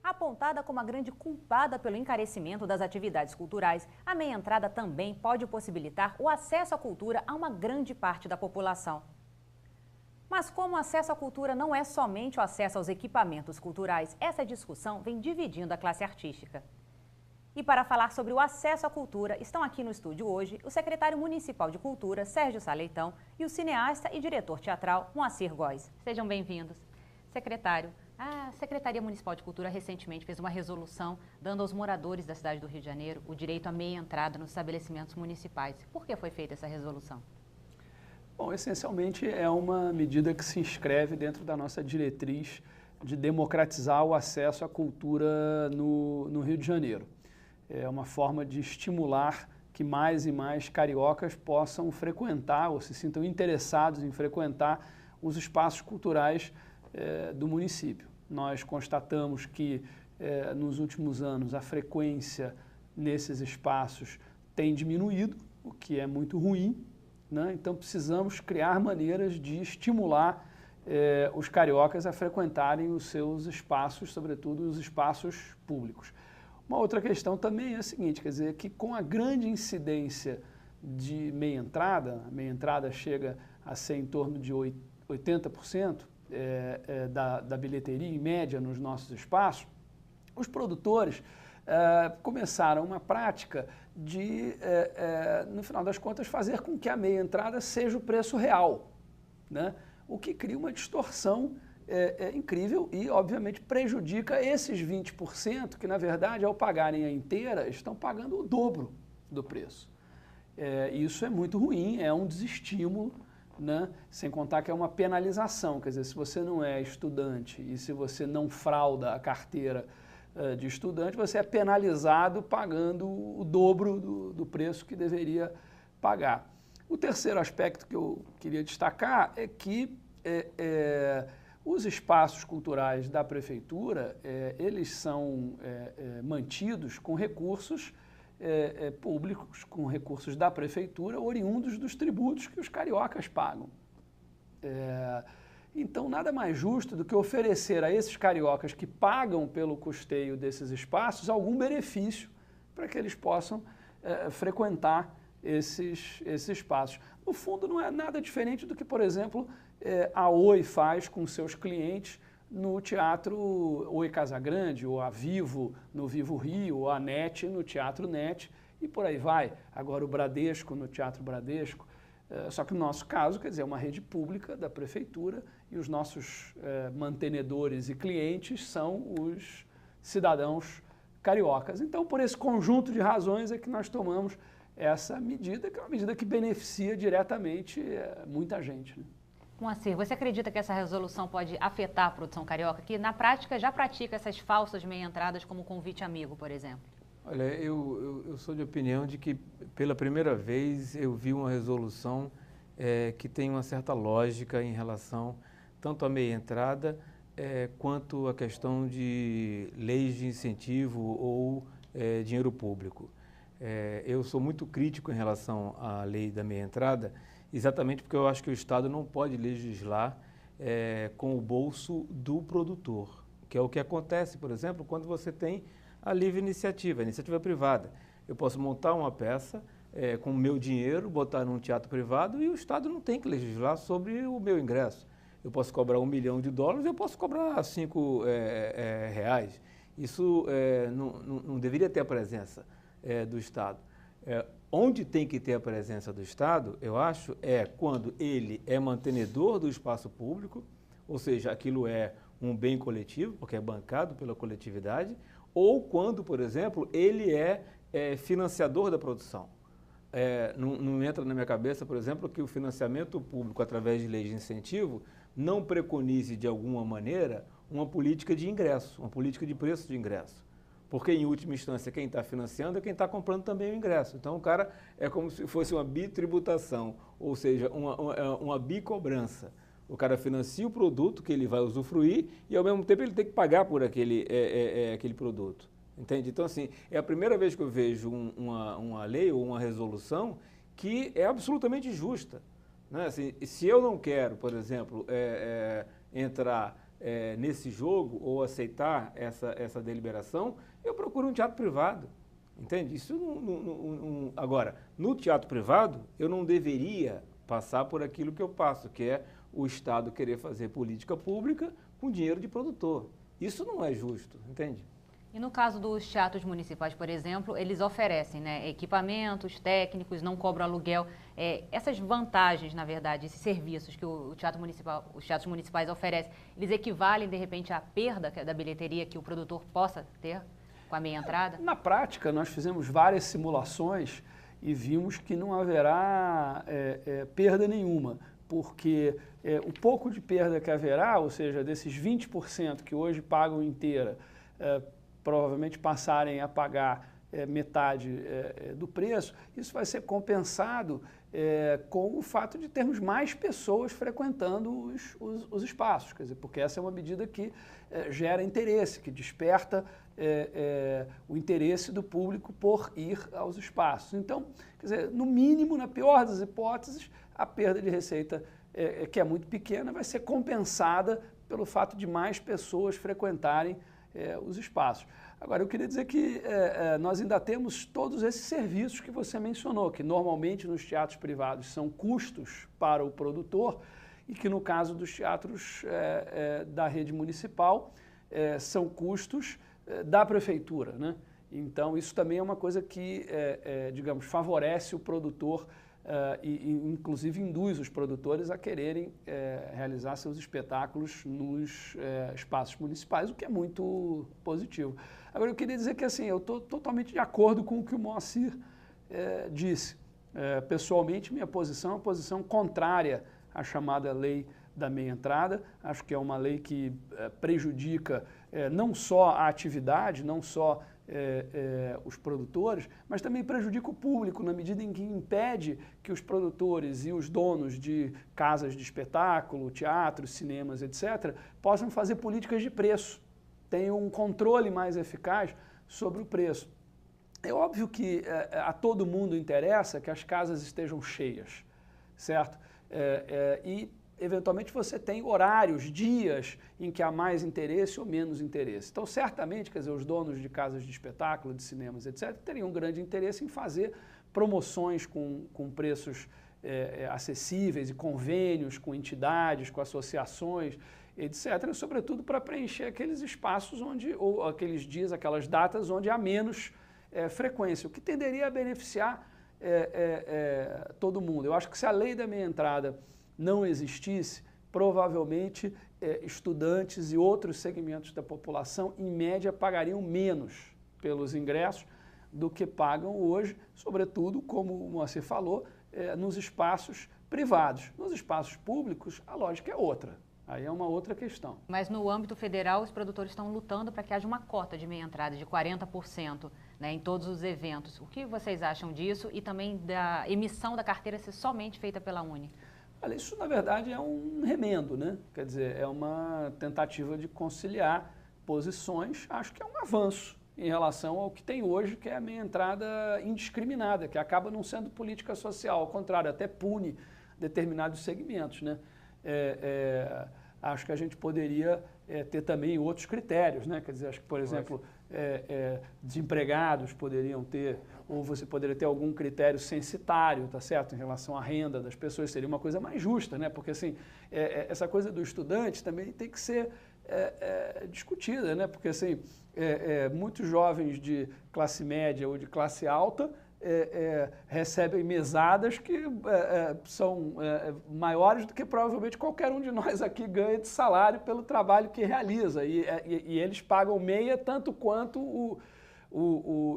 Apontada como a grande culpada pelo encarecimento das atividades culturais, a meia entrada também pode possibilitar o acesso à cultura a uma grande parte da população. Mas como o acesso à cultura não é somente o acesso aos equipamentos culturais, essa discussão vem dividindo a classe artística. E para falar sobre o acesso à cultura, estão aqui no estúdio hoje o secretário municipal de Cultura, Sérgio Saleitão, e o cineasta e diretor teatral, Moacir Góes. Sejam bem-vindos. Secretário, a Secretaria Municipal de Cultura recentemente fez uma resolução dando aos moradores da cidade do Rio de Janeiro o direito à meia entrada nos estabelecimentos municipais. Por que foi feita essa resolução? Bom, essencialmente é uma medida que se inscreve dentro da nossa diretriz de democratizar o acesso à cultura no Rio de Janeiro. É uma forma de estimular que mais e mais cariocas possam frequentar ou se sintam interessados em frequentar os espaços culturais do município. Nós constatamos que nos últimos anos a frequência nesses espaços tem diminuído, o que é muito ruim, né? Então precisamos criar maneiras de estimular os cariocas a frequentarem os seus espaços, sobretudo os espaços públicos. Uma outra questão também é a seguinte, quer dizer, que com a grande incidência de meia entrada, a meia entrada chega a ser em torno de 80%, da bilheteria em média nos nossos espaços, os produtores começaram uma prática de, no final das contas, fazer com que a meia entrada seja o preço real, né? O que cria uma distorção incrível e, obviamente, prejudica esses 20% que, na verdade, ao pagarem a inteira, estão pagando o dobro do preço. Isso é muito ruim, é um desestímulo, né? Sem contar que é uma penalização, quer dizer, se você não é estudante e se você não frauda a carteira de estudante, você é penalizado pagando o dobro do preço que deveria pagar. O terceiro aspecto que eu queria destacar é que os espaços culturais da prefeitura, eles são mantidos com recursos públicos, com recursos da prefeitura, oriundos dos tributos que os cariocas pagam. Então, nada mais justo do que oferecer a esses cariocas que pagam pelo custeio desses espaços algum benefício para que eles possam frequentar esses espaços. No fundo, não é nada diferente do que, por exemplo, a Oi faz com seus clientes no Teatro Oi Casagrande, ou a Vivo no Vivo Rio, ou a NET no Teatro NET, e por aí vai. Agora o Bradesco no Teatro Bradesco. Só que no nosso caso, quer dizer, é uma rede pública da prefeitura e os nossos mantenedores e clientes são os cidadãos cariocas. Então, por esse conjunto de razões é que nós tomamos essa medida, que é uma medida que beneficia diretamente muita gente, né? Moacir, você acredita que essa resolução pode afetar a produção carioca, que na prática já pratica essas falsas meia-entradas como convite amigo, por exemplo? Olha, eu sou de opinião de que pela primeira vez eu vi uma resolução que tem uma certa lógica em relação tanto à meia-entrada quanto à questão de leis de incentivo ou dinheiro público. Eu sou muito crítico em relação à lei da meia-entrada, exatamente porque eu acho que o Estado não pode legislar com o bolso do produtor, que é o que acontece, por exemplo, quando você tem a livre iniciativa, a iniciativa privada. Eu posso montar uma peça com o meu dinheiro, botar num teatro privado e o Estado não tem que legislar sobre o meu ingresso. Eu posso cobrar $1 milhão, eu posso cobrar 5 reais. Isso não deveria ter a presença do Estado. Onde tem que ter a presença do Estado, eu acho, quando ele é mantenedor do espaço público, ou seja, aquilo é um bem coletivo, porque é bancado pela coletividade, ou quando, por exemplo, ele é financiador da produção. Não entra na minha cabeça, por exemplo, que o financiamento público, através de leis de incentivo, não preconize, de alguma maneira, uma política de ingresso, uma política de preço de ingresso. Porque, em última instância, quem está financiando é quem está comprando também o ingresso. Então, o cara é como se fosse uma bitributação, ou seja, uma bicobrança. O cara financia o produto que ele vai usufruir e, ao mesmo tempo, ele tem que pagar por aquele produto. entende? Então, assim, é a primeira vez que eu vejo uma lei ou uma resolução que é absolutamente justa, né? Assim, se eu não quero, por exemplo, entrar nesse jogo ou aceitar essa deliberação, eu procuro um teatro privado, entende? Isso agora, no teatro privado, eu não deveria passar por aquilo que eu passo, que é o Estado querer fazer política pública com dinheiro de produtor. Isso não é justo, entende? E no caso dos teatros municipais, por exemplo, eles oferecem, né, equipamentos técnicos, não cobram aluguel. Essas vantagens, na verdade, esses serviços que os teatros municipais oferecem, eles equivalem, de repente, à perda da bilheteria que o produtor possa ter com a meia entrada? Na prática, nós fizemos várias simulações e vimos que não haverá perda nenhuma, porque o pouco de perda que haverá, ou seja, desses 20% que hoje pagam inteira, provavelmente passarem a pagar metade do preço, isso vai ser compensado com o fato de termos mais pessoas frequentando os espaços, quer dizer, porque essa é uma medida que gera interesse, que desperta o interesse do público por ir aos espaços. Então, quer dizer, no mínimo, na pior das hipóteses, a perda de receita, que é muito pequena, vai ser compensada pelo fato de mais pessoas frequentarem os espaços. Agora, eu queria dizer que nós ainda temos todos esses serviços que você mencionou, que normalmente nos teatros privados são custos para o produtor e que no caso dos teatros da rede municipal são custos da prefeitura, né? Então, isso também é uma coisa que, digamos, favorece o produtor e inclusive induz os produtores a quererem realizar seus espetáculos nos espaços municipais, o que é muito positivo. Agora, eu queria dizer que assim, eu estou totalmente de acordo com o que o Moacir disse. Pessoalmente, minha posição é uma posição contrária à chamada lei da meia entrada. Acho que é uma lei que prejudica não só a atividade, não só os produtores, mas também prejudica o público na medida em que impede que os produtores e os donos de casas de espetáculo, teatros, cinemas, etc., possam fazer políticas de preço, tenham um controle mais eficaz sobre o preço. É óbvio que a todo mundo interessa que as casas estejam cheias, certo? E eventualmente você tem horários, dias em que há mais interesse ou menos interesse. Então, certamente, quer dizer, os donos de casas de espetáculo, de cinemas, etc., teriam um grande interesse em fazer promoções com preços acessíveis e convênios com entidades, com associações, etc., sobretudo para preencher aqueles espaços onde, ou aqueles dias, aquelas datas onde há menos frequência, o que tenderia a beneficiar todo mundo. Eu acho que se a lei da meia entrada não existisse, provavelmente estudantes e outros segmentos da população, em média, pagariam menos pelos ingressos do que pagam hoje, sobretudo, como o Moacir falou, nos espaços privados. Nos espaços públicos, a lógica é outra. Aí é uma outra questão. Mas no âmbito federal, os produtores estão lutando para que haja uma cota de meia entrada de 40%, né, em todos os eventos. O que vocês acham disso e também da emissão da carteira ser somente feita pela Uni? Olha, isso na verdade é um remendo, né? Quer dizer, é uma tentativa de conciliar posições. Acho que é um avanço em relação ao que tem hoje, que é a meia entrada indiscriminada, que acaba não sendo política social, ao contrário, até pune determinados segmentos, né? Acho que a gente poderia ter também outros critérios, né? Quer dizer, acho que, por exemplo, desempregados poderiam ter, ou você poderia ter algum critério censitário, tá certo, em relação à renda das pessoas, seria uma coisa mais justa, né? Porque assim, essa coisa do estudante também tem que ser discutida, né? Porque assim, muitos jovens de classe média ou de classe alta recebem mesadas que são maiores do que provavelmente qualquer um de nós aqui ganha de salário pelo trabalho que realiza. E eles pagam meia tanto quanto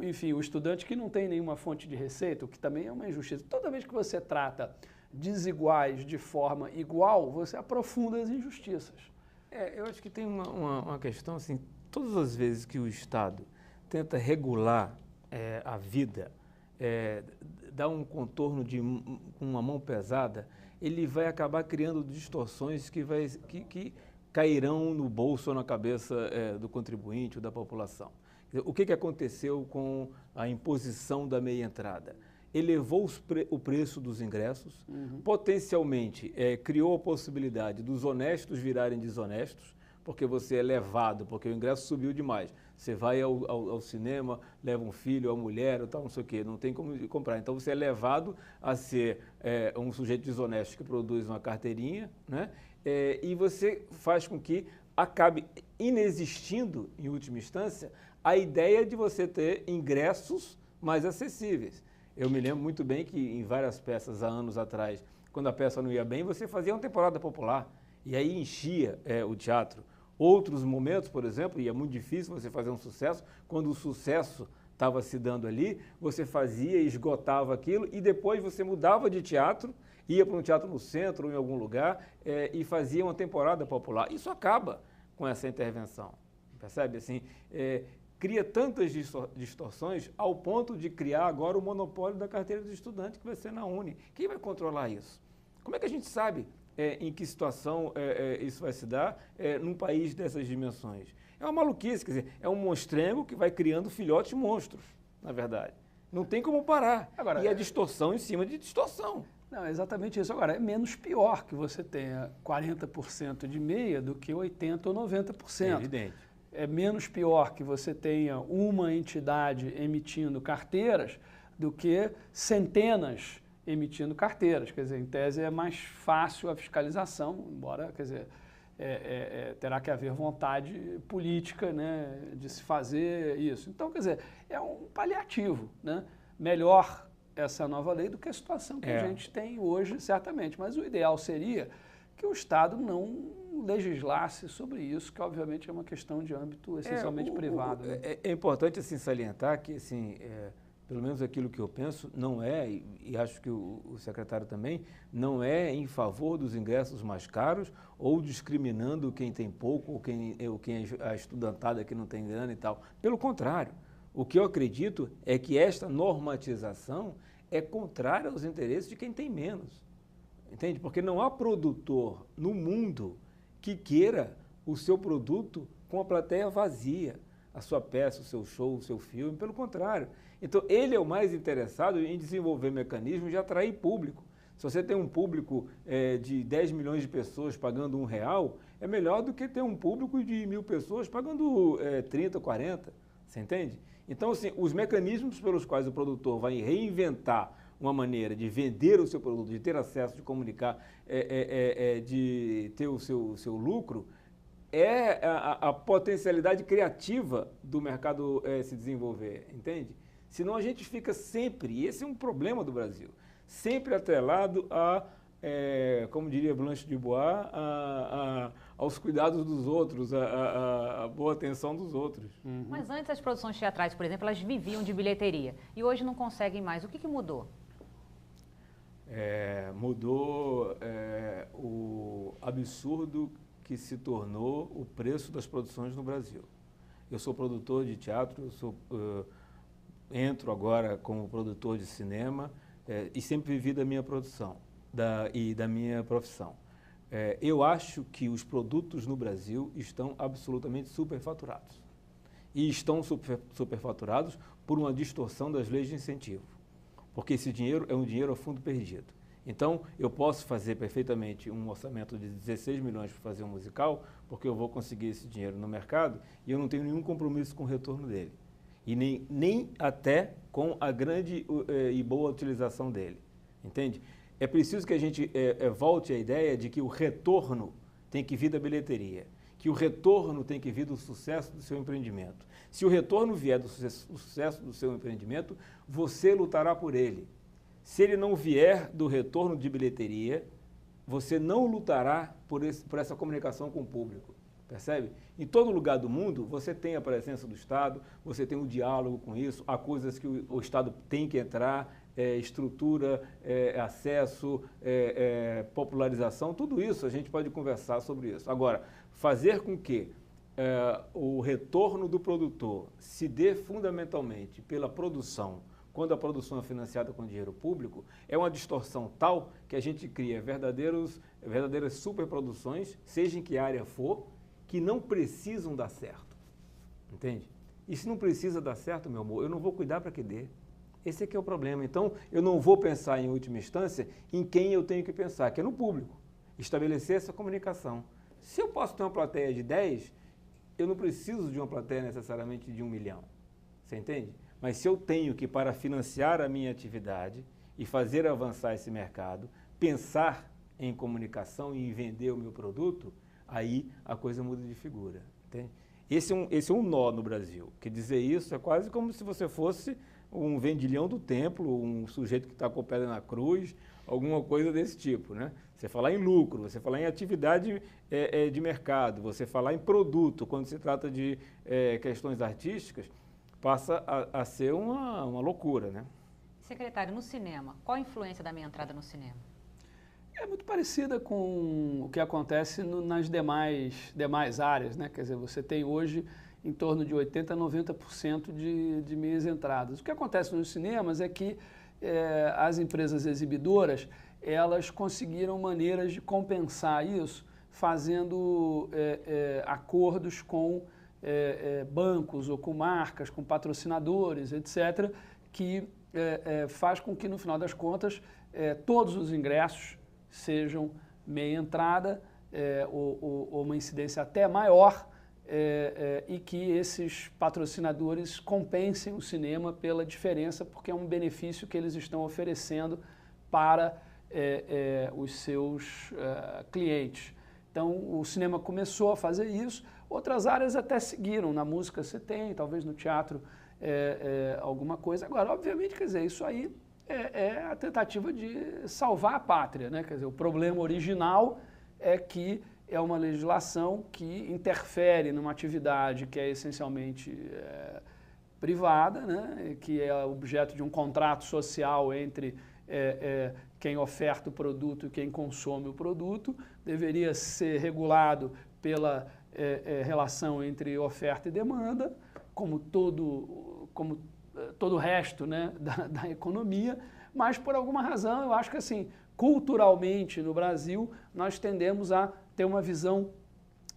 enfim, o estudante que não tem nenhuma fonte de receita, o que também é uma injustiça. Toda vez que você trata desiguais de forma igual, você aprofunda as injustiças. Eu acho que tem uma questão assim, todas as vezes que o Estado tenta regular a vida, dar um contorno com uma mão pesada, ele vai acabar criando distorções que cairão no bolso ou na cabeça do contribuinte ou da população. O que aconteceu com a imposição da meia entrada? Elevou o preço dos ingressos, potencialmente criou a possibilidade dos honestos virarem desonestos, porque você é levado, porque o ingresso subiu demais. Você vai ao cinema, leva um filho, uma mulher, ou tal, não sei o quê, não tem como comprar. Então você é levado a ser um sujeito desonesto que produz uma carteirinha, né? E você faz com que acabe inexistindo, em última instância, a ideia de você ter ingressos mais acessíveis. Eu me lembro muito bem que em várias peças, há anos atrás, quando a peça não ia bem, você fazia uma temporada popular e aí enchia o teatro. Outros momentos, por exemplo, e é muito difícil você fazer um sucesso, quando o sucesso estava se dando ali, você fazia e esgotava aquilo e depois você mudava de teatro, ia para um teatro no centro ou em algum lugar e fazia uma temporada popular. Isso acaba com essa intervenção, percebe? Assim, cria tantas distorções ao ponto de criar agora o monopólio da carteira de estudante, que vai ser na Uni. Quem vai controlar isso? Como é que a gente sabe em que situação isso vai se dar num país dessas dimensões? É uma maluquice, quer dizer, é um monstrengo que vai criando filhotes monstros, na verdade. Não tem como parar. Agora, e a distorção em cima de distorção. Não, é exatamente isso. Agora, é menos pior que você tenha 40% de meia do que 80% ou 90%. É evidente. É menos pior que você tenha uma entidade emitindo carteiras do que centenas emitindo carteiras. Quer dizer, em tese é mais fácil a fiscalização, embora, quer dizer, terá que haver vontade política, né, de se fazer isso. Então, quer dizer, é um paliativo, né? Melhor essa nova lei do que a situação que a gente tem hoje, certamente. Mas o ideal seria que o Estado não legislasse sobre isso, que obviamente é uma questão de âmbito essencialmente privado. Né? É importante assim, salientar que, assim, pelo menos aquilo que eu penso, não é, e acho que o secretário também, não é em favor dos ingressos mais caros ou discriminando quem tem pouco ou quem é a estudantada que não tem grana e tal. Pelo contrário, o que eu acredito é que esta normatização é contrária aos interesses de quem tem menos. Entende? Porque não há produtor no mundo que queira o seu produto com a plateia vazia, a sua peça, o seu show, o seu filme, pelo contrário. Então, ele é o mais interessado em desenvolver mecanismos de atrair público. Se você tem um público de 10 milhões de pessoas pagando R$1, é melhor do que ter um público de 1.000 pessoas pagando 30, 40, você entende? Então, assim, os mecanismos pelos quais o produtor vai reinventar uma maneira de vender o seu produto, de ter acesso, de comunicar, de ter o seu lucro, é a potencialidade criativa do mercado se desenvolver, entende? Senão a gente fica sempre, e esse é um problema do Brasil, sempre atrelado como diria Blanche de Bois, aos cuidados dos outros, a boa atenção dos outros. Uhum. Mas antes as produções teatrais, por exemplo, elas viviam de bilheteria e hoje não conseguem mais. O que mudou? Mudou o absurdo que se tornou o preço das produções no Brasil. Eu sou produtor de teatro, entro agora como produtor de cinema e sempre vivi da minha produção e da minha profissão. Eu acho que os produtos no Brasil estão absolutamente superfaturados. E estão superfaturados por uma distorção das leis de incentivo. Porque esse dinheiro é um dinheiro a fundo perdido. Então, eu posso fazer perfeitamente um orçamento de 16 milhões para fazer um musical, porque eu vou conseguir esse dinheiro no mercado e eu não tenho nenhum compromisso com o retorno dele. E nem até com a grande e boa utilização dele. Entende? É preciso que a gente volte à ideia de que o retorno tem que vir da bilheteria, que o retorno tem que vir do sucesso do seu empreendimento. Se o retorno vier do sucesso do seu empreendimento, você lutará por ele. Se ele não vier do retorno de bilheteria, você não lutará por essa comunicação com o público. Percebe? Em todo lugar do mundo, você tem a presença do Estado, você tem um diálogo com isso, há coisas que o Estado tem que entrar, estrutura, acesso, popularização, tudo isso a gente pode conversar sobre isso. Agora, fazer com que o retorno do produtor se dê fundamentalmente pela produção, quando a produção é financiada com dinheiro público, é uma distorção tal que a gente cria verdadeiras superproduções, seja em que área for, que não precisam dar certo. Entende? E se não precisa dar certo, meu amor, eu não vou cuidar para que dê. Esse é que é o problema. Então, eu não vou pensar em última instância em quem eu tenho que pensar, que é no público. Estabelecer essa comunicação. Se eu posso ter uma plateia de 10, eu não preciso de uma plateia necessariamente de 1 milhão. Você entende? Mas se eu tenho que, para financiar a minha atividade e fazer avançar esse mercado, pensar em comunicação e em vender o meu produto, aí a coisa muda de figura. Entende? Esse é um nó no Brasil. Quer dizer, isso é quase como se você fosse um vendilhão do templo, um sujeito que está com o pé na cruz, alguma coisa desse tipo, né? Você falar em lucro, você falar em atividade de mercado, você falar em produto, quando se trata de questões artísticas, passa a ser uma loucura, né? Secretário, no cinema, qual a influência da Meia Entrada no cinema? É muito parecida com o que acontece nas demais áreas, né? Quer dizer, você tem hoje em torno de 80% a 90% de meias entradas. O que acontece nos cinemas é que as empresas exibidoras, elas conseguiram maneiras de compensar isso fazendo acordos com bancos ou com marcas, com patrocinadores, etc., que faz com que, no final das contas, todos os ingressos sejam meia entrada ou uma incidência até maior, e que esses patrocinadores compensem o cinema pela diferença, porque é um benefício que eles estão oferecendo para os seus clientes. Então, o cinema começou a fazer isso, outras áreas até seguiram. Na música você tem, talvez no teatro alguma coisa. Agora, obviamente, quer dizer, isso aí é a tentativa de salvar a pátria, né? Quer dizer, o problema original é que é uma legislação que interfere numa atividade que é essencialmente privada, né? Que é objeto de um contrato social entre quem oferta o produto e quem consome o produto, deveria ser regulado pela relação entre oferta e demanda, como todo o resto, né, da economia, mas por alguma razão eu acho que assim, culturalmente no Brasil nós tendemos a ter uma visão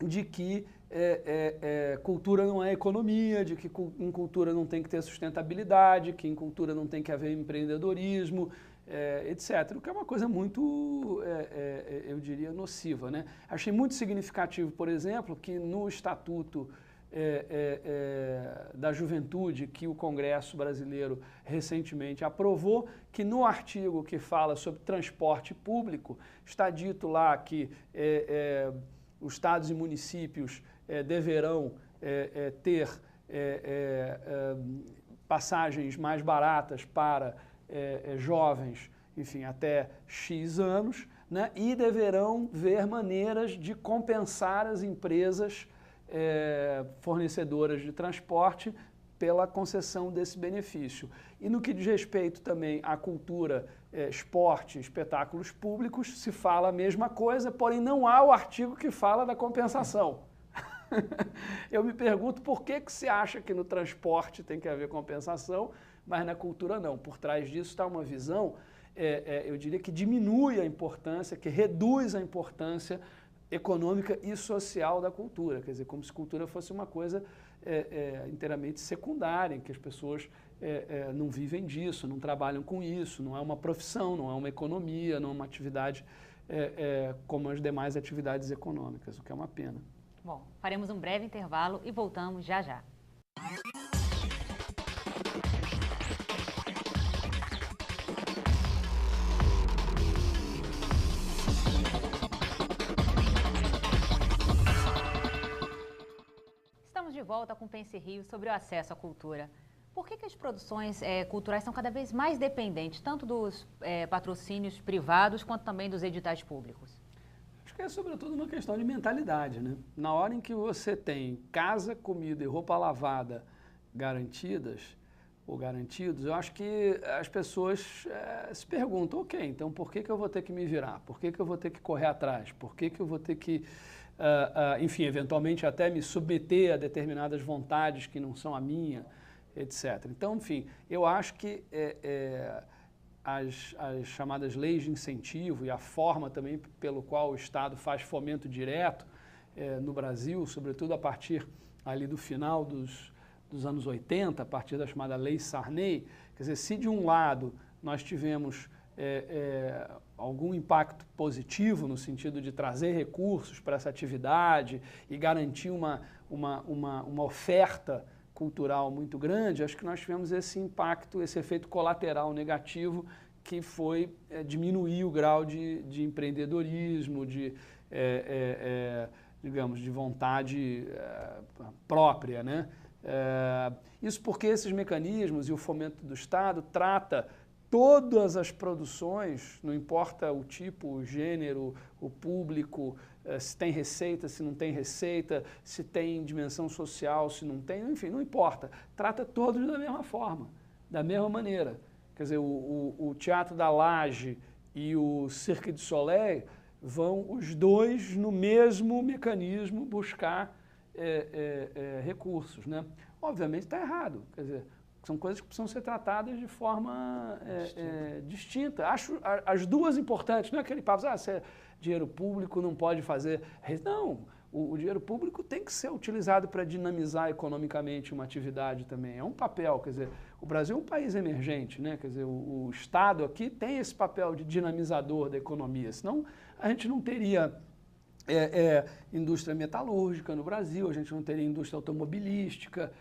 de que cultura não é economia, de que em cultura não tem que ter sustentabilidade, que em cultura não tem que haver empreendedorismo, etc. O que é uma coisa muito, eu diria, nociva, né? Achei muito significativo, por exemplo, que no Estatuto da Juventude, que o Congresso brasileiro recentemente aprovou, que no artigo que fala sobre transporte público, está dito lá que os estados e municípios deverão ter passagens mais baratas para jovens, enfim, até X anos, né, e deverão ver maneiras de compensar as empresas fornecedoras de transporte pela concessão desse benefício. E no que diz respeito também à cultura, esporte, espetáculos públicos, se fala a mesma coisa, porém não há o artigo que fala da compensação. Eu me pergunto por que se acha que no transporte tem que haver compensação, mas na cultura não. Por trás disso está uma visão, eu diria que diminui a importância, que reduz a importância econômica e social da cultura, quer dizer, como se cultura fosse uma coisa inteiramente secundária, em que as pessoas não vivem disso, não trabalham com isso, não é uma profissão, não é uma economia, não é uma atividade como as demais atividades econômicas, o que é uma pena. Bom, faremos um breve intervalo e voltamos já já. De volta com o Pense Rio sobre o acesso à cultura. Por que as produções culturais são cada vez mais dependentes, tanto dos patrocínios privados, quanto também dos editais públicos? Acho que é sobretudo uma questão de mentalidade, né? Na hora em que você tem casa, comida e roupa lavada garantidas, ou garantidos, eu acho que as pessoas se perguntam, ok, então por que eu vou ter que me virar? Por que eu vou ter que correr atrás? Por que eu vou ter que enfim, eventualmente até me submeter a determinadas vontades que não são a minha, etc. Então, enfim, eu acho que as chamadas leis de incentivo e a forma também pelo qual o Estado faz fomento direto no Brasil, sobretudo a partir ali do final dos anos 80, a partir da chamada Lei Sarney. Quer dizer, se de um lado nós tivemos algum impacto positivo no sentido de trazer recursos para essa atividade e garantir uma oferta cultural muito grande, acho que nós tivemos esse impacto, esse efeito colateral negativo, que foi diminuir o grau de empreendedorismo, digamos, de vontade própria, né? Isso porque esses mecanismos e o fomento do Estado trata todas as produções, não importa o tipo, o gênero, o público, se tem receita, se não tem receita, se tem dimensão social, se não tem, enfim, não importa. Trata todos da mesma forma, da mesma maneira. Quer dizer, o Teatro da Laje e o Cirque du Soleil vão os dois no mesmo mecanismo buscar recursos, né? Obviamente está errado, quer dizer, são coisas que precisam ser tratadas de forma distinta. Acho as duas importantes, não é aquele papo, se é dinheiro público não pode fazer... Não, o dinheiro público tem que ser utilizado para dinamizar economicamente uma atividade também. É um papel, quer dizer, o Brasil é um país emergente, né? Quer dizer, o Estado aqui tem esse papel de dinamizador da economia, senão a gente não teria indústria metalúrgica no Brasil, a gente não teria indústria automobilística,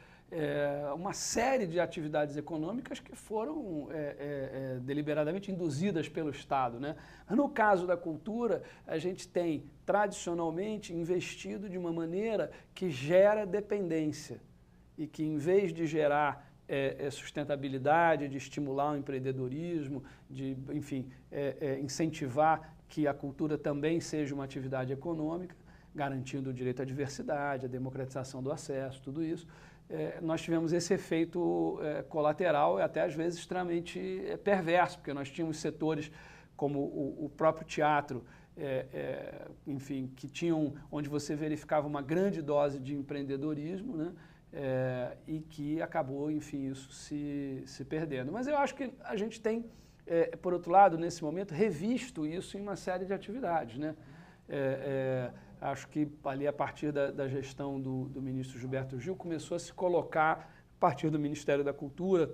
uma série de atividades econômicas que foram deliberadamente induzidas pelo Estado, né? No caso da cultura, a gente tem tradicionalmente investido de uma maneira que gera dependência e que, em vez de gerar sustentabilidade, de estimular o empreendedorismo, de, enfim, incentivar que a cultura também seja uma atividade econômica, garantindo o direito à diversidade, a democratização do acesso, tudo isso, nós tivemos esse efeito colateral e até às vezes extremamente perverso, porque nós tínhamos setores como o próprio teatro, enfim, que tinham, onde você verificava uma grande dose de empreendedorismo, né? E que acabou, enfim, isso se perdendo. Mas eu acho que a gente tem, por outro lado, nesse momento, revisto isso em uma série de atividades, né? Acho que ali a partir da gestão do ministro Gilberto Gil começou a se colocar, a partir do Ministério da Cultura,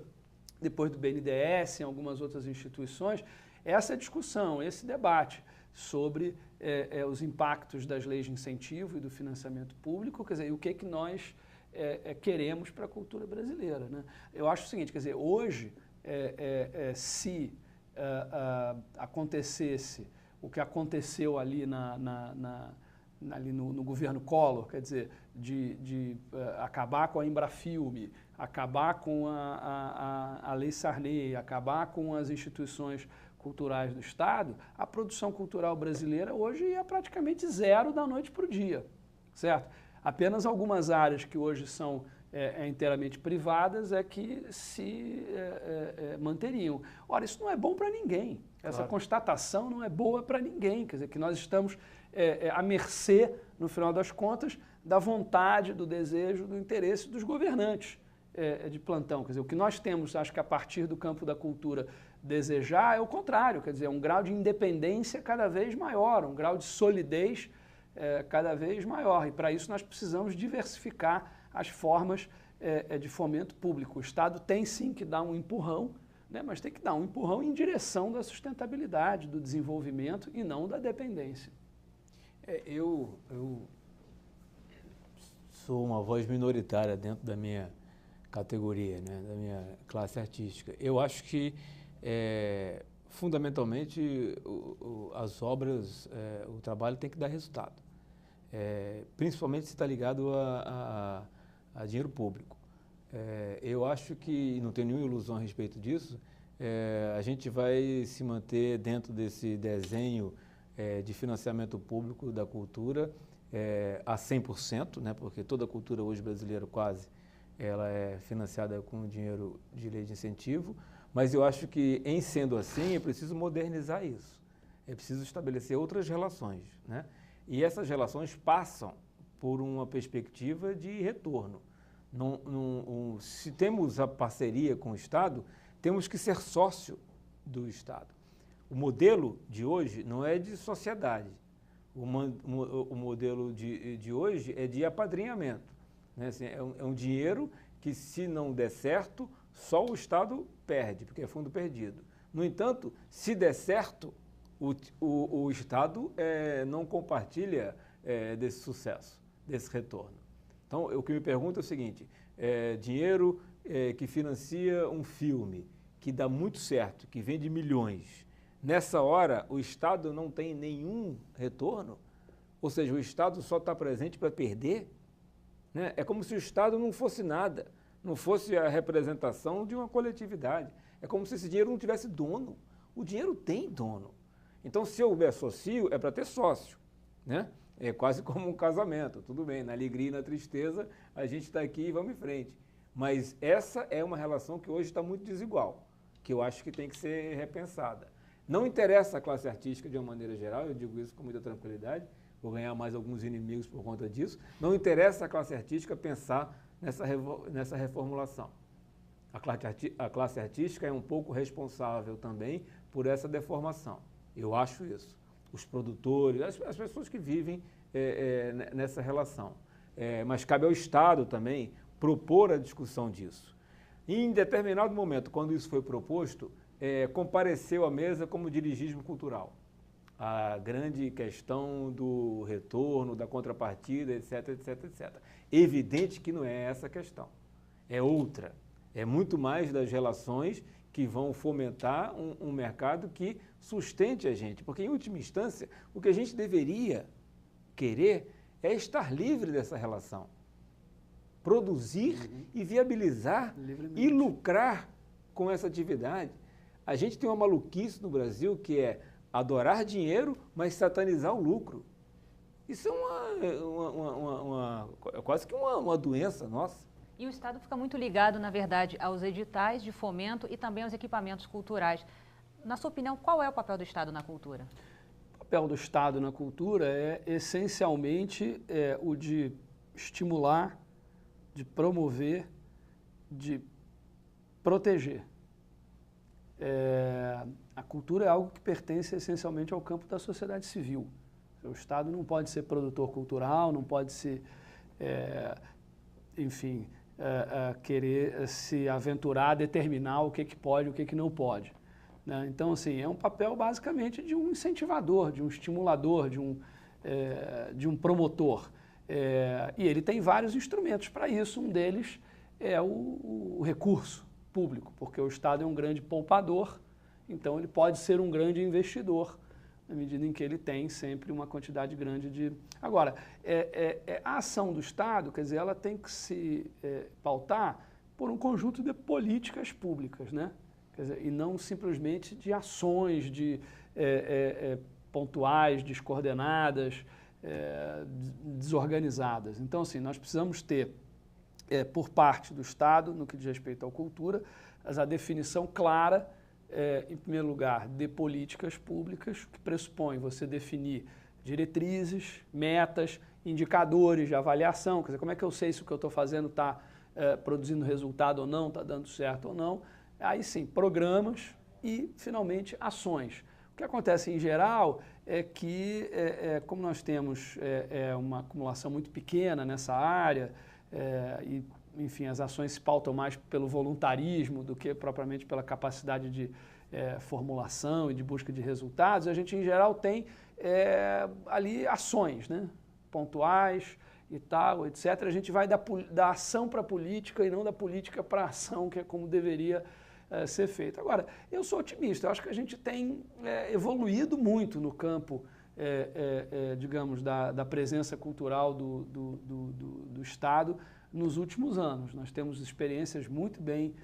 depois do BNDES, em algumas outras instituições, essa discussão, esse debate sobre os impactos das leis de incentivo e do financiamento público, quer dizer, e o que nós queremos para a cultura brasileira, né? Eu acho o seguinte, quer dizer, hoje, se acontecesse o que aconteceu ali ali no governo Collor, quer dizer, de acabar com a Embrafilme, acabar com a Lei Sarney, acabar com as instituições culturais do Estado, a produção cultural brasileira hoje é praticamente zero da noite para o dia, certo? Apenas algumas áreas que hoje são inteiramente privadas que se manteriam. Ora, isso não é bom para ninguém. Essa constatação não é boa para ninguém. Quer dizer, que nós estamos à mercê, no final das contas, da vontade, do desejo, do interesse dos governantes de plantão. Quer dizer, o que nós temos, acho que a partir do campo da cultura, desejar é o contrário. Quer dizer, um grau de independência cada vez maior, um grau de solidez cada vez maior. E para isso nós precisamos diversificar as formas de fomento público. O Estado tem sim que dar um empurrão, né, mas tem que dar um empurrão em direção da sustentabilidade, do desenvolvimento e não da dependência. Eu sou uma voz minoritária dentro da minha categoria, né, da minha classe artística. Eu acho que, fundamentalmente, as obras, o trabalho tem que dar resultado. Principalmente se está ligado a dinheiro público. Eu acho que, não tenho nenhuma ilusão a respeito disso, a gente vai se manter dentro desse desenho de financiamento público da cultura a 100%, né, porque toda a cultura hoje brasileira quase ela é financiada com dinheiro de lei de incentivo, mas eu acho que, em sendo assim, é preciso modernizar isso. É preciso estabelecer outras relações, né? E essas relações passam por uma perspectiva de retorno. Se temos a parceria com o Estado, temos que ser sócio do Estado. O modelo de hoje não é de sociedade. O modelo de hoje é de apadrinhamento, né? Assim, é um dinheiro que se não der certo, só o Estado perde, porque é fundo perdido. No entanto, se der certo, o Estado não compartilha desse sucesso, desse retorno. Então, o que me pergunto é o seguinte, dinheiro que financia um filme, que dá muito certo, que vende milhões, nessa hora o Estado não tem nenhum retorno? Ou seja, o Estado só está presente para perder? Né? É como se o Estado não fosse nada, não fosse a representação de uma coletividade. É como se esse dinheiro não tivesse dono. O dinheiro tem dono. Então, se eu houver sócio, é para ter sócio, né? É quase como um casamento, tudo bem, na alegria e na tristeza a gente está aqui e vamos em frente. Mas essa é uma relação que hoje está muito desigual, que eu acho que tem que ser repensada. Não interessa a classe artística de uma maneira geral, eu digo isso com muita tranquilidade, vou ganhar mais alguns inimigos por conta disso, não interessa a classe artística pensar nessa reformulação. A classe artística é um pouco responsável também por essa deformação, eu acho isso. Os produtores, as pessoas que vivem nessa relação. Mas cabe ao Estado também propor a discussão disso. E em determinado momento, quando isso foi proposto, compareceu à mesa como dirigismo cultural. A grande questão do retorno, da contrapartida, etc, etc, etc. Evidente que não é essa a questão, é outra. É muito mais das relações que vão fomentar um mercado que sustente a gente. Porque, em última instância, o que a gente deveria querer é estar livre dessa relação. Produzir e viabilizar e lucrar com essa atividade. A gente tem uma maluquice no Brasil que é adorar dinheiro, mas satanizar o lucro. Isso é quase que uma doença nossa. E o Estado fica muito ligado, na verdade, aos editais de fomento e também aos equipamentos culturais. Na sua opinião, qual é o papel do Estado na cultura? O papel do Estado na cultura é, essencialmente, o de estimular, de promover, de proteger. A cultura é algo que pertence, essencialmente, ao campo da sociedade civil. O Estado não pode ser produtor cultural, não pode ser, enfim... querer se aventurar a determinar o que pode e o que não pode. Né? Então, assim, é um papel basicamente de um incentivador, de um estimulador, de um promotor. E ele tem vários instrumentos para isso, um deles é o recurso público, porque o Estado é um grande poupador, então ele pode ser um grande investidor, na medida em que ele tem sempre uma quantidade grande de... Agora, a ação do Estado, quer dizer, ela tem que se pautar por um conjunto de políticas públicas, né? Quer dizer, e não simplesmente de ações pontuais, descoordenadas, desorganizadas. Então, assim, nós precisamos ter, por parte do Estado, no que diz respeito à cultura, a definição clara, em primeiro lugar, de políticas públicas, que pressupõe você definir diretrizes, metas, indicadores de avaliação, quer dizer, como é que eu sei se o que eu estou fazendo está produzindo resultado ou não, está dando certo ou não. Aí sim, programas e, finalmente, ações. O que acontece em geral é que, como nós temos uma acumulação muito pequena nessa área, e, enfim, as ações se pautam mais pelo voluntarismo do que propriamente pela capacidade de formulação e de busca de resultados, a gente, em geral, tem ali ações, né, pontuais e tal, etc. A gente vai da ação para a política e não da política para a ação, que é como deveria ser feito. Agora, eu sou otimista, eu acho que a gente tem evoluído muito no campo, digamos, da presença cultural do Estado nos últimos anos. Nós temos experiências muito bem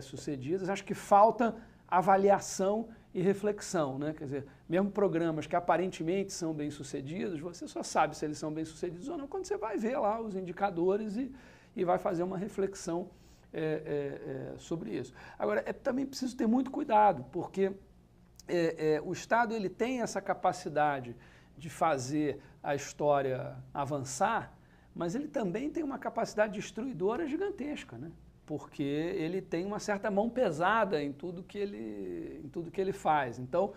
sucedidas, acho que falta avaliação e reflexão, né? Quer dizer, mesmo programas que aparentemente são bem-sucedidos, você só sabe se eles são bem-sucedidos ou não quando você vai ver lá os indicadores e vai fazer uma reflexão sobre isso. Agora, também preciso ter muito cuidado, porque o Estado ele tem essa capacidade de fazer a história avançar, mas ele também tem uma capacidade destruidora gigantesca, né? Porque ele tem uma certa mão pesada em tudo que ele faz. Então,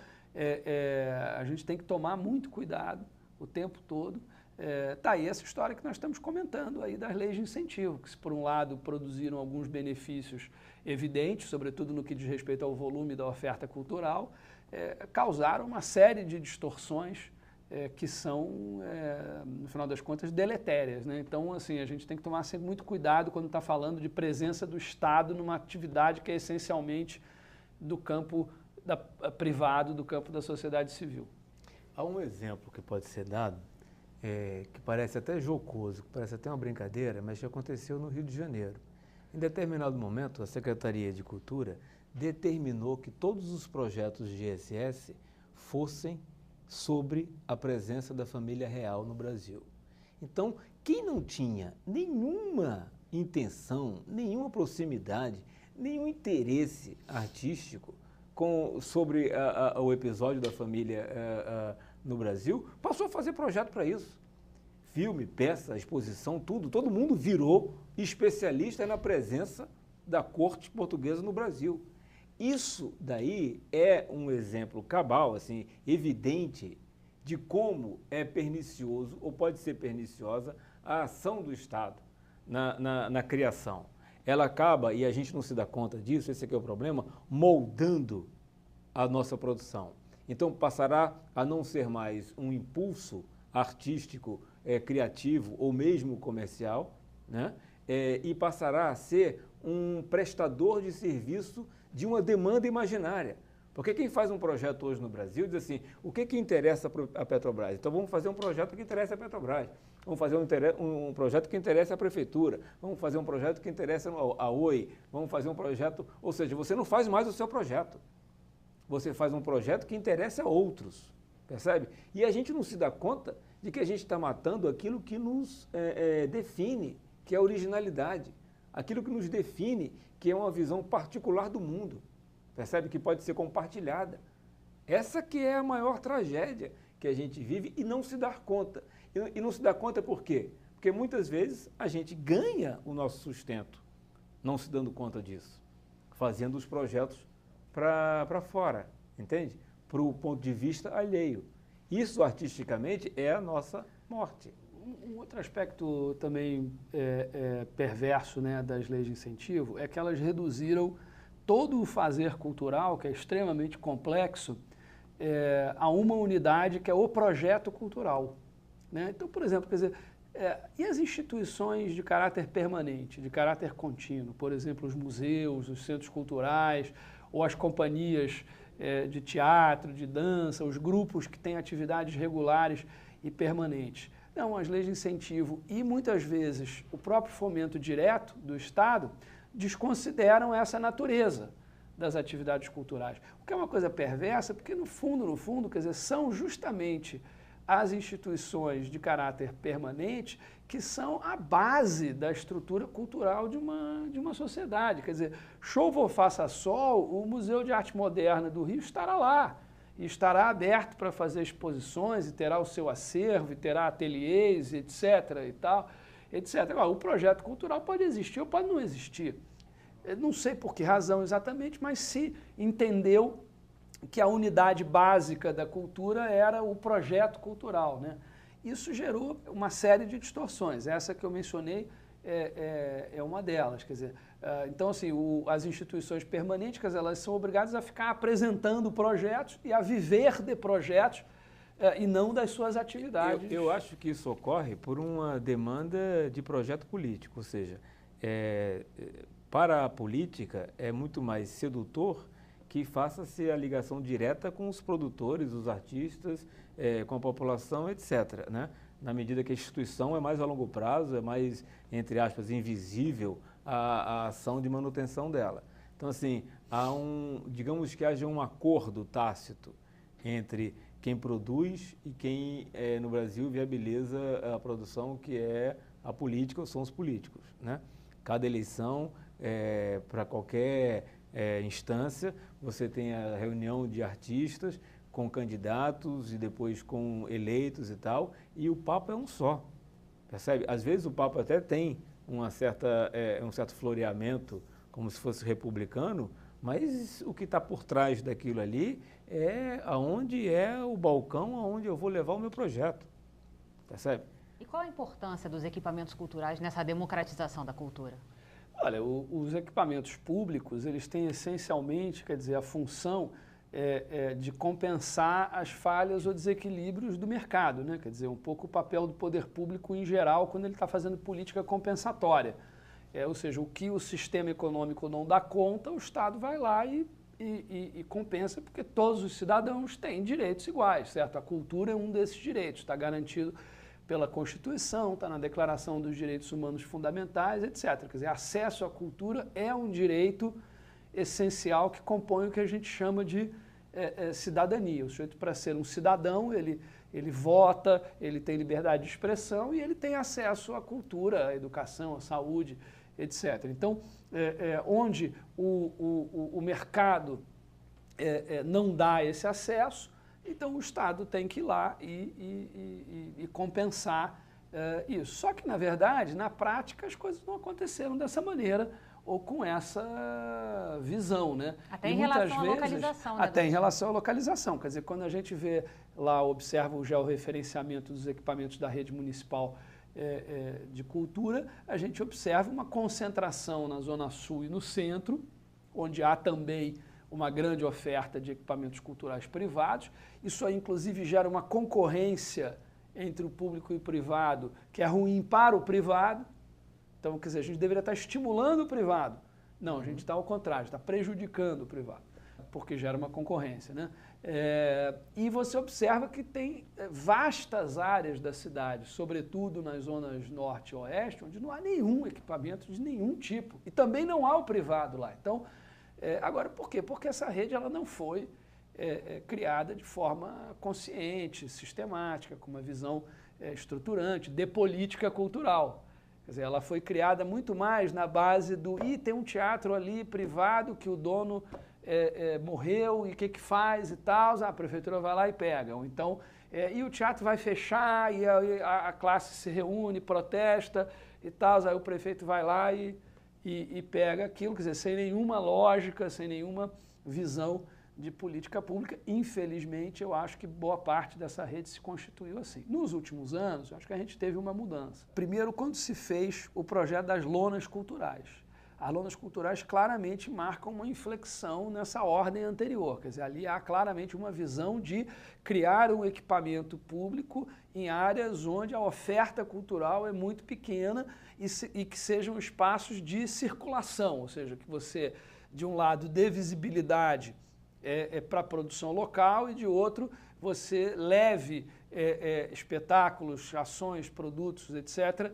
a gente tem que tomar muito cuidado o tempo todo Tá aí essa história que nós estamos comentando aí das leis de incentivo, que se por um lado produziram alguns benefícios evidentes, sobretudo no que diz respeito ao volume da oferta cultural, causaram uma série de distorções que são, no final das contas, deletérias, né? Então, assim, a gente tem que tomar sempre muito cuidado quando está falando de presença do Estado numa atividade que é essencialmente do campo privado, do campo da sociedade civil. Há um exemplo que pode ser dado, que parece até jocoso, que parece até uma brincadeira, mas que aconteceu no Rio de Janeiro. Em determinado momento, a Secretaria de Cultura determinou que todos os projetos de ISS fossem sobre a presença da família real no Brasil. Então, quem não tinha nenhuma intenção, nenhuma proximidade, nenhum interesse artístico sobre o episódio da família no Brasil, passou a fazer projeto para isso. Filme, peça, exposição, tudo. Todo mundo virou especialista na presença da corte portuguesa no Brasil. Isso daí é um exemplo cabal, assim, evidente de como é pernicioso ou pode ser perniciosa a ação do Estado na criação. Ela acaba, e a gente não se dá conta disso, esse aqui é o problema, moldando a nossa produção. Então passará a não ser mais um impulso artístico, criativo ou mesmo comercial, né? E passará a ser um prestador de serviço de uma demanda imaginária. Porque quem faz um projeto hoje no Brasil diz assim, o que interessa a Petrobras? Então vamos fazer um projeto que interessa a Petrobras, vamos fazer um projeto que interessa a Prefeitura, vamos fazer um projeto que interessa a Oi, vamos fazer um projeto... Ou seja, você não faz mais o seu projeto, você faz um projeto que interessa a outros, percebe? E a gente não se dá conta de que a gente está matando aquilo que nos define, que é a originalidade, aquilo que nos define, que é uma visão particular do mundo, percebe? Que pode ser compartilhada. Essa que é a maior tragédia que a gente vive e não se dá conta. E não se dá conta por quê? Porque muitas vezes a gente ganha o nosso sustento, não se dando conta disso, fazendo os projetos para fora, entende? Para o ponto de vista alheio. Isso, artisticamente, é a nossa morte. Um outro aspecto também perverso, né, das leis de incentivo é que elas reduziram todo o fazer cultural, que é extremamente complexo, a uma unidade que é o projeto cultural, né? Então, por exemplo, quer dizer, e as instituições de caráter permanente, de caráter contínuo, por exemplo, os museus, os centros culturais, ou as companhias de teatro, de dança, os grupos que têm atividades regulares e permanentes. Não, as leis de incentivo e, muitas vezes, o próprio fomento direto do Estado desconsideram essa natureza das atividades culturais. O que é uma coisa perversa, porque, no fundo, quer dizer, são justamente as instituições de caráter permanente que são a base da estrutura cultural de uma sociedade. Quer dizer, chova ou faça sol, o Museu de Arte Moderna do Rio estará lá. E estará aberto para fazer exposições, e terá o seu acervo, e terá ateliês, etc. e tal, etc. Agora, o projeto cultural pode existir ou pode não existir. Eu não sei por que razão exatamente, mas se entendeu que a unidade básica da cultura era o projeto cultural, né? Isso gerou uma série de distorções. Essa que eu mencionei é uma delas. Quer dizer, então, assim, as instituições permanentes, elas são obrigadas a ficar apresentando projetos e a viver de projetos e não das suas atividades. Eu acho que isso ocorre por uma demanda de projeto político, ou seja, para a política é muito mais sedutor que faça-se a ligação direta com os produtores, os artistas, com a população, etc., né? Na medida que a instituição é mais a longo prazo, é mais, entre aspas, invisível a ação de manutenção dela. Então, assim, digamos que haja um acordo tácito entre quem produz e quem, no Brasil, viabiliza a produção, que é a política, ou são os políticos, né? Cada eleição, para qualquer instância, você tem a reunião de artistas com candidatos e depois com eleitos e tal, e o papo é um só, percebe? Às vezes o papo até tem um certo floreamento, como se fosse republicano, mas o que está por trás daquilo ali é aonde é o balcão aonde eu vou levar o meu projeto, percebe? E qual a importância dos equipamentos culturais nessa democratização da cultura? Olha, os equipamentos públicos, eles têm essencialmente, quer dizer, a função de compensar as falhas ou desequilíbrios do mercado, né? Quer dizer, um pouco o papel do poder público em geral quando ele está fazendo política compensatória. Ou seja, o que o sistema econômico não dá conta, o Estado vai lá e compensa, porque todos os cidadãos têm direitos iguais, certo? A cultura é um desses direitos, está garantido pela Constituição, está na Declaração dos Direitos Humanos Fundamentais, etc. Quer dizer, acesso à cultura é um direito essencial que compõe o que a gente chama de cidadania. O sujeito, para ser um cidadão, ele vota, ele tem liberdade de expressão e ele tem acesso à cultura, à educação, à saúde, etc. Então, onde o mercado não dá esse acesso, então o Estado tem que ir lá e compensar isso. Só que, na verdade, na prática, as coisas não aconteceram dessa maneira ou com essa visão, né? Até em relação à localização. Até em relação à localização. Quer dizer, quando a gente vê lá, observa o georreferenciamento dos equipamentos da rede municipal de cultura, a gente observa uma concentração na Zona Sul e no centro, onde há também uma grande oferta de equipamentos culturais privados. Isso aí, inclusive, gera uma concorrência entre o público e o privado, que é ruim para o privado. Então, quer dizer, a gente deveria estar estimulando o privado. Não, a gente está ao contrário, está prejudicando o privado, porque gera uma concorrência, né? E você observa que tem vastas áreas da cidade, sobretudo nas zonas norte e oeste, onde não há nenhum equipamento de nenhum tipo. E também não há o privado lá. Então, agora, por quê? Porque essa rede ela não foi criada de forma consciente, sistemática, com uma visão estruturante, de política cultural. Quer dizer, ela foi criada muito mais na base do tem um teatro ali privado que o dono morreu e o que faz e tal, a prefeitura vai lá e pega. Ou então, e o teatro vai fechar e a classe se reúne, protesta e tal, aí o prefeito vai lá e pega aquilo, quer dizer, sem nenhuma lógica, sem nenhuma visão de política pública. Infelizmente, eu acho que boa parte dessa rede se constituiu assim. Nos últimos anos, eu acho que a gente teve uma mudança. Primeiro, quando se fez o projeto das lonas culturais. As lonas culturais claramente marcam uma inflexão nessa ordem anterior. Quer dizer, ali há claramente uma visão de criar um equipamento público em áreas onde a oferta cultural é muito pequena e que sejam espaços de circulação, ou seja, que você, de um lado, dê visibilidade para a produção local e, de outro, você leve espetáculos, ações, produtos, etc.,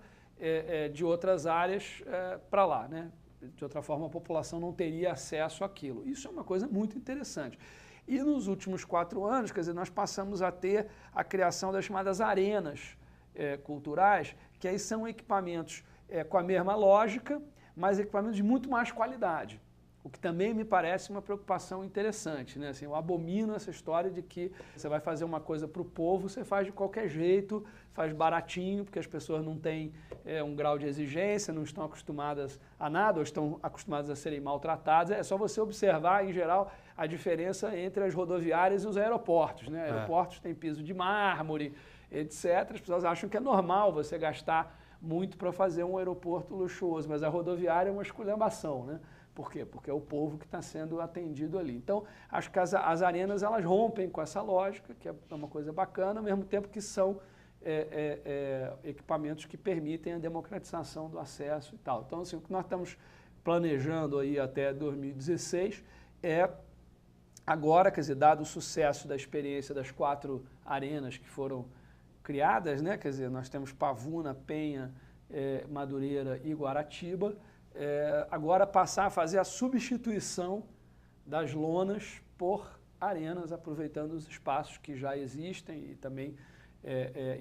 de outras áreas para lá, né? De outra forma, a população não teria acesso àquilo. Isso é uma coisa muito interessante. E nos últimos 4 anos, quer dizer, nós passamos a ter a criação das chamadas arenas culturais, que aí são equipamentos com a mesma lógica, mas equipamentos de muito mais qualidade. O que também me parece uma preocupação interessante, né? Assim, eu abomino essa história de que você vai fazer uma coisa para o povo, você faz de qualquer jeito, faz baratinho, porque as pessoas não têm um grau de exigência, não estão acostumadas a nada, ou estão acostumadas a serem maltratadas. É só você observar, em geral, a diferença entre as rodoviárias e os aeroportos, né? Aeroportos têm piso de mármore, etc. As pessoas acham que é normal você gastar muito para fazer um aeroporto luxuoso, mas a rodoviária é uma esculhambação, né? Por quê? Porque é o povo que está sendo atendido ali. Então, acho que as arenas elas rompem com essa lógica, que é uma coisa bacana, ao mesmo tempo que são equipamentos que permitem a democratização do acesso e tal. Então, assim, o que nós estamos planejando aí até 2016 agora, quer dizer, dado o sucesso da experiência das 4 arenas que foram criadas, né? Quer dizer, nós temos Pavuna, Penha, Madureira e Guaratiba, agora passar a fazer a substituição das lonas por arenas, aproveitando os espaços que já existem e também,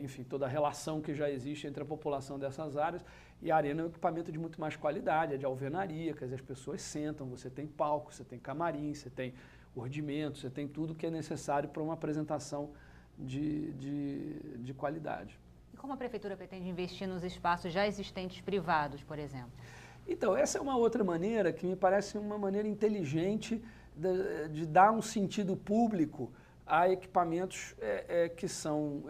enfim, toda a relação que já existe entre a população dessas áreas. E a arena é um equipamento de muito mais qualidade, é de alvenaria, quer dizer, as pessoas sentam, você tem palco, você tem camarim, você tem ordimento, você tem tudo que é necessário para uma apresentação de qualidade. E como a Prefeitura pretende investir nos espaços já existentes privados, por exemplo? Então, essa é uma outra maneira que me parece uma maneira inteligente de dar um sentido público a equipamentos que são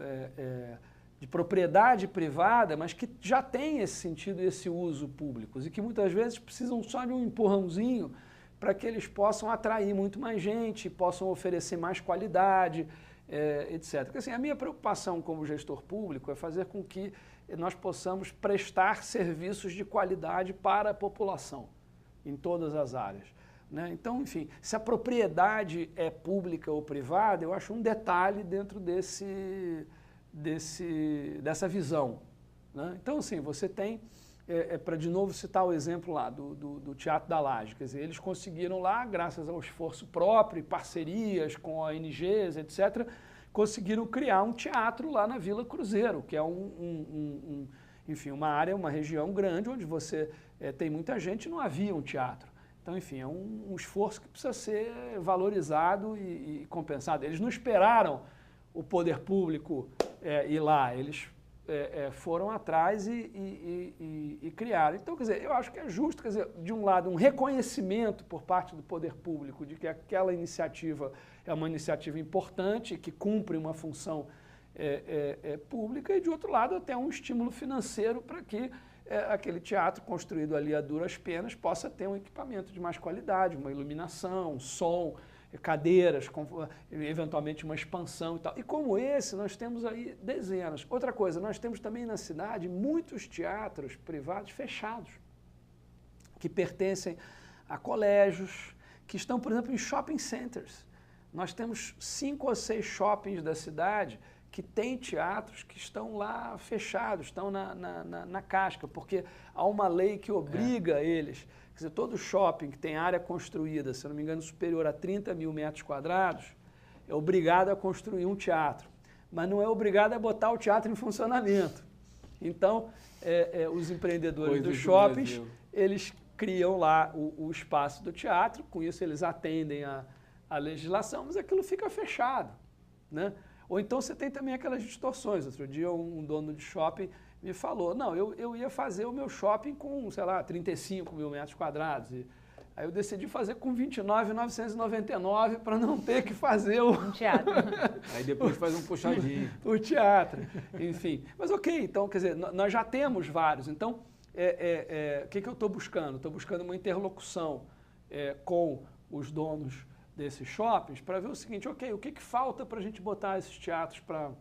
de propriedade privada, mas que já tem esse sentido e esse uso públicos e que muitas vezes precisam só de um empurrãozinho para que eles possam atrair muito mais gente, possam oferecer mais qualidade, etc. Porque, assim, a minha preocupação como gestor público é fazer com que nós possamos prestar serviços de qualidade para a população, em todas as áreas, né? Então, enfim, se a propriedade é pública ou privada, eu acho um detalhe dentro dessa visão, né? Então, assim, você tem, para de novo citar o exemplo lá do Teatro da Laje, quer dizer, eles conseguiram lá, graças ao esforço próprio, parcerias com ONGs, etc., conseguiram criar um teatro lá na Vila Cruzeiro, que é enfim, uma área, uma região grande, onde você tem muita gente e não havia um teatro. Então, enfim, é um esforço que precisa ser valorizado e compensado. Eles não esperaram o poder público ir lá, eles foram atrás e criaram. Então, quer dizer, eu acho que é justo, quer dizer, de um lado, um reconhecimento por parte do poder público de que aquela iniciativa é uma iniciativa importante, que cumpre uma função pública, e de outro lado, até um estímulo financeiro para que aquele teatro construído ali a duras penas possa ter um equipamento de mais qualidade, uma iluminação, um som, cadeiras, eventualmente uma expansão e tal. E como esse, nós temos aí dezenas. Outra coisa, nós temos também na cidade muitos teatros privados fechados, que pertencem a colégios, que estão, por exemplo, em shopping centers. Nós temos 5 ou 6 shoppings da cidade que têm teatros que estão lá fechados, estão na casca, porque há uma lei que obriga eles. Quer dizer, todo shopping que tem área construída, se eu não me engano, superior a 30 mil metros quadrados, é obrigado a construir um teatro, mas não é obrigado a botar o teatro em funcionamento. Então, os empreendedores dos shoppings, eles criam lá o espaço do teatro, com isso eles atendem a legislação, mas aquilo fica fechado, né? Ou então você tem também aquelas distorções. Outro dia um dono de shopping me falou, não, eu ia fazer o meu shopping com, sei lá, 35 mil metros quadrados. Aí eu decidi fazer com 29.999 para não ter que fazer um teatro. Aí depois faz um puxadinho. O teatro, enfim. Mas ok, então, quer dizer, nós já temos vários. Então, o que eu estou buscando? Estou buscando uma interlocução com os donos desses shoppings para ver o seguinte, ok, o que falta para a gente botar esses teatros para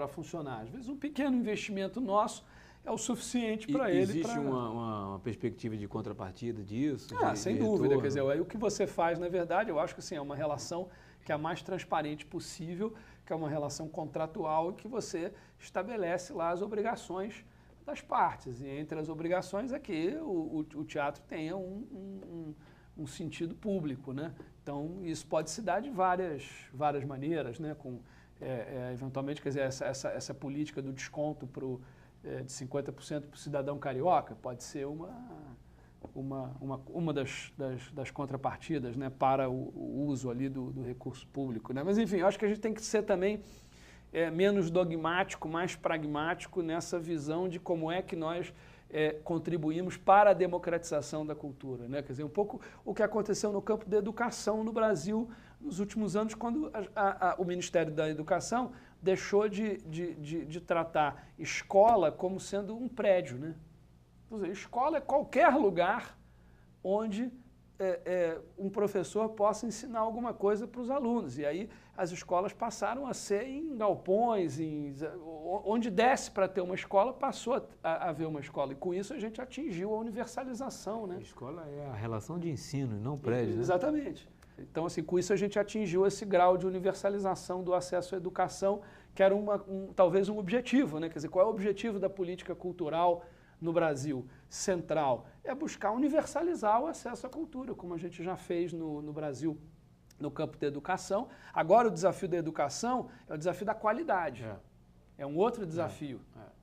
funcionar? Às vezes um pequeno investimento nosso é o suficiente para ele. Existe uma perspectiva de contrapartida disso? Sem dúvida. Quer dizer, aí o que você faz, na verdade, eu acho que assim, é uma relação que é a mais transparente possível, que é uma relação contratual e que você estabelece lá as obrigações das partes. E entre as obrigações é que o teatro tenha um sentido público, né? Então, isso pode se dar de várias maneiras, né? Eventualmente, quer dizer, essa política do desconto de 50% para o cidadão carioca pode ser uma das contrapartidas, né? Para o uso ali do recurso público, né? Mas, enfim, eu acho que a gente tem que ser também menos dogmático, mais pragmático nessa visão de como é que nós contribuímos para a democratização da cultura, né? Quer dizer, um pouco o que aconteceu no campo da educação no Brasil nos últimos anos, quando o Ministério da Educação deixou de tratar escola como sendo um prédio, né? Quer dizer, escola é qualquer lugar onde um professor possa ensinar alguma coisa para os alunos. E aí as escolas passaram a ser em galpões, onde desce para ter uma escola, passou a haver uma escola. E com isso a gente atingiu a universalização, né? A escola é a relação de ensino, não prédio, né? Exatamente. Então, assim, com isso a gente atingiu esse grau de universalização do acesso à educação, que era talvez um objetivo, né? Quer dizer, qual é o objetivo da política cultural no Brasil central? É buscar universalizar o acesso à cultura, como a gente já fez no Brasil, no campo da educação. Agora o desafio da educação é o desafio da qualidade. É um outro desafio,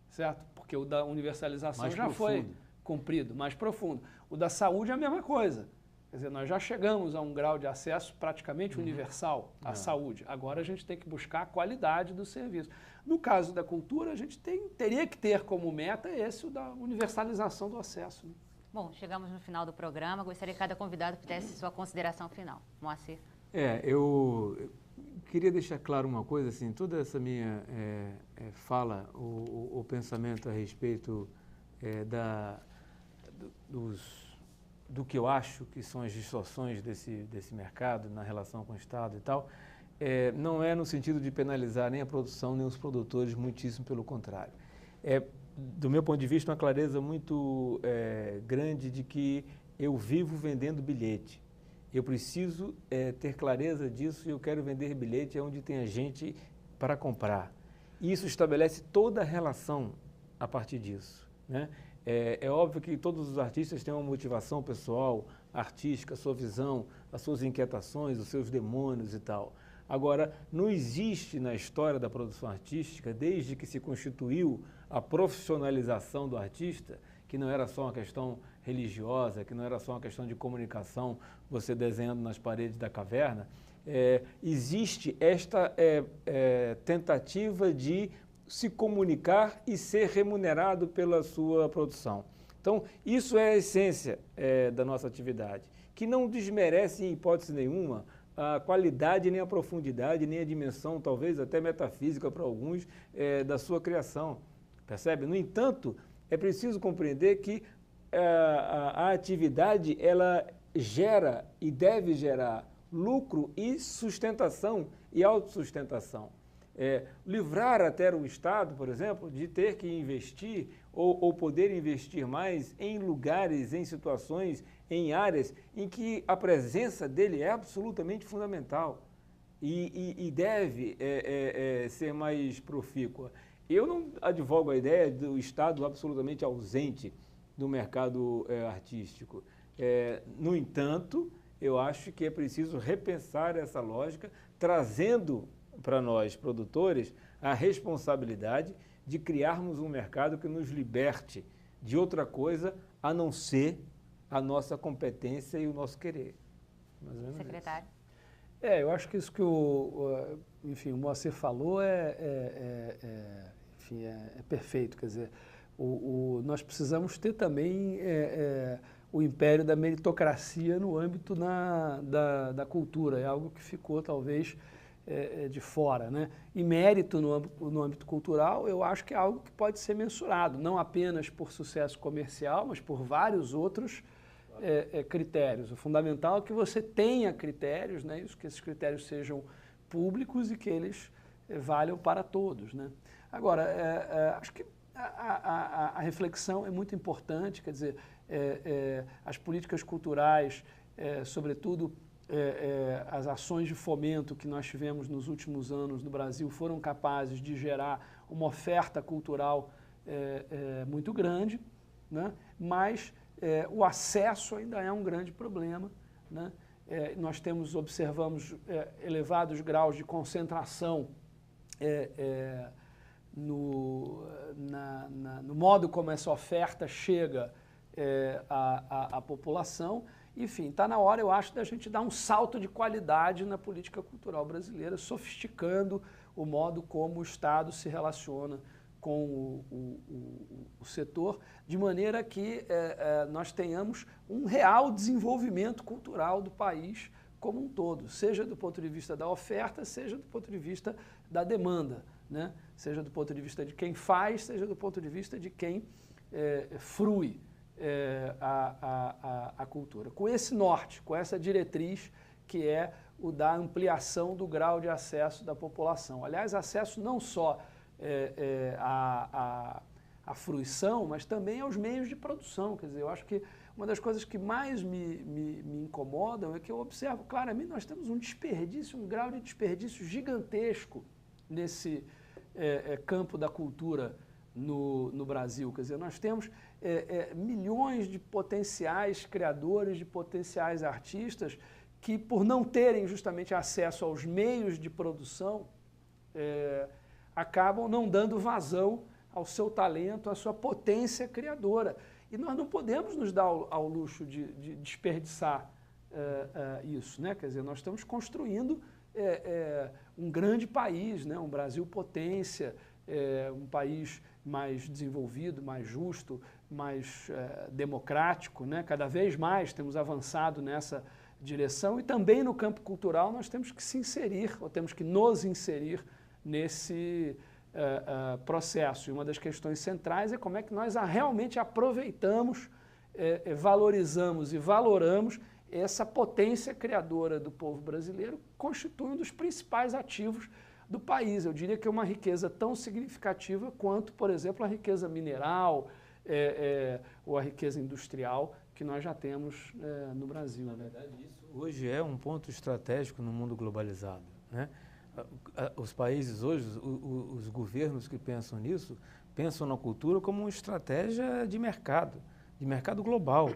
certo? Porque o da universalização mais já profundo. Foi cumprido, mais profundo. O da saúde é a mesma coisa. Quer dizer, nós já chegamos a um grau de acesso praticamente universal à saúde. Agora a gente tem que buscar a qualidade do serviço. No caso da cultura, a gente teria que ter como meta esse da universalização do acesso, né? Bom, chegamos no final do programa. Gostaria que cada convidado fizesse sua consideração final. Moacir. Eu queria deixar claro uma coisa, assim, toda essa minha fala, o pensamento a respeito do que eu acho que são as distorções desse mercado na relação com o Estado e tal, não é no sentido de penalizar nem a produção, nem os produtores, muitíssimo pelo contrário. Do meu ponto de vista, uma clareza muito grande de que eu vivo vendendo bilhete. Eu preciso ter clareza disso e eu quero vender bilhete onde tenha gente para comprar. E isso estabelece toda a relação a partir disso, né? É óbvio que todos os artistas têm uma motivação pessoal, artística, a sua visão, as suas inquietações, os seus demônios e tal. Agora, não existe na história da produção artística, desde que se constituiu a profissionalização do artista, que não era só uma questão religiosa, que não era só uma questão de comunicação, você desenhando nas paredes da caverna, existe esta tentativa de se comunicar e ser remunerado pela sua produção. Então, isso é a essência da nossa atividade, que não desmerece em hipótese nenhuma a qualidade, nem a profundidade, nem a dimensão, talvez até metafísica para alguns, da sua criação, percebe? No entanto, é preciso compreender que a atividade, ela gera e deve gerar lucro e sustentação e autossustentação. Livrar até o Estado, por exemplo, de ter que investir ou poder investir mais em lugares, em situações, em áreas em que a presença dele é absolutamente fundamental e deve ser mais profícua. Eu não advogo a ideia do Estado absolutamente ausente do mercado artístico. No entanto, eu acho que é preciso repensar essa lógica, trazendo para nós, produtores, a responsabilidade de criarmos um mercado que nos liberte de outra coisa a não ser a nossa competência e o nosso querer. Mais ou menos Secretário. isso. Eu acho que isso que o Moacir falou é perfeito. Quer dizer, nós precisamos ter também o império da meritocracia no âmbito da cultura. É algo que ficou, talvez, de fora, né? E mérito no âmbito cultural, eu acho que é algo que pode ser mensurado, não apenas por sucesso comercial, mas por vários outros critérios. O fundamental é que você tenha critérios, né? Que esses critérios sejam públicos e que eles valham para todos, né? Agora, acho que a reflexão é muito importante, quer dizer, as políticas culturais, sobretudo as ações de fomento que nós tivemos nos últimos anos no Brasil foram capazes de gerar uma oferta cultural muito grande, né? Mas o acesso ainda é um grande problema, né? Nós observamos elevados graus de concentração no modo como essa oferta chega à população. Enfim, está na hora, eu acho, da gente dar um salto de qualidade na política cultural brasileira, sofisticando o modo como o Estado se relaciona com o setor, de maneira que nós tenhamos um real desenvolvimento cultural do país como um todo, seja do ponto de vista da oferta, seja do ponto de vista da demanda, né? Seja do ponto de vista de quem faz, seja do ponto de vista de quem frui a cultura. Com esse norte, com essa diretriz, que é o da ampliação do grau de acesso da população. Aliás, acesso não só à fruição, mas também aos meios de produção. Quer dizer, eu acho que uma das coisas que mais me incomodam é que eu observo claramente nós temos um desperdício, um grau de desperdício gigantesco nesse campo da cultura no Brasil. Quer dizer, nós temos milhões de potenciais criadores, de potenciais artistas que, por não terem justamente acesso aos meios de produção, acabam não dando vazão ao seu talento, à sua potência criadora. E nós não podemos nos dar ao luxo de desperdiçar isso, né? Quer dizer, nós estamos construindo um grande país, né? Um Brasil potência, um país mais desenvolvido, mais justo, mais democrático, né? Cada vez mais temos avançado direção, e também no campo cultural nós temos que se inserir, ou temos que nos inserir nesse processo. E uma das questões centrais é como é que nós realmente aproveitamos, valorizamos e valoramos essa potência criadora do povo brasileiro, que constitui um dos principais ativos do país. Eu diria que é uma riqueza tão significativa quanto, por exemplo, a riqueza mineral ou a riqueza industrial que nós já temos no Brasil. Na verdade, isso hoje é um ponto estratégico no mundo globalizado, né? Os países hoje, os governos que pensam nisso, pensam na cultura como uma estratégia de mercado global.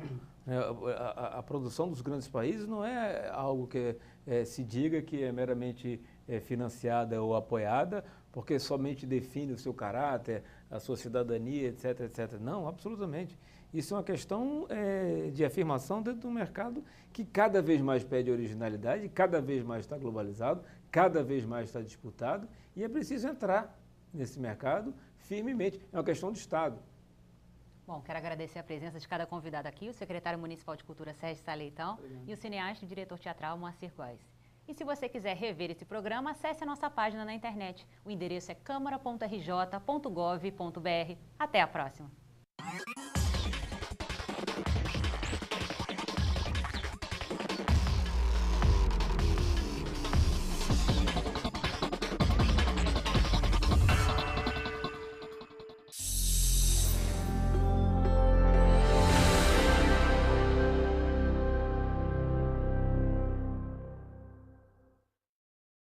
A produção dos grandes países não é algo que se diga que é meramente financiada ou apoiada, porque somente define o seu caráter, a sua cidadania, etc, etc. Não, absolutamente. Isso é uma questão de afirmação dentro de um mercado que cada vez mais pede originalidade, cada vez mais está globalizado, cada vez mais está disputado, e é preciso entrar nesse mercado firmemente. É uma questão de Estado. Bom, quero agradecer a presença de cada convidado aqui, o secretário municipal de Cultura, Sérgio Sá Leitão, e o cineasta e diretor teatral, Moacir Góes. E se você quiser rever esse programa, acesse a nossa página na internet. O endereço é câmara.rj.gov.br. Até a próxima!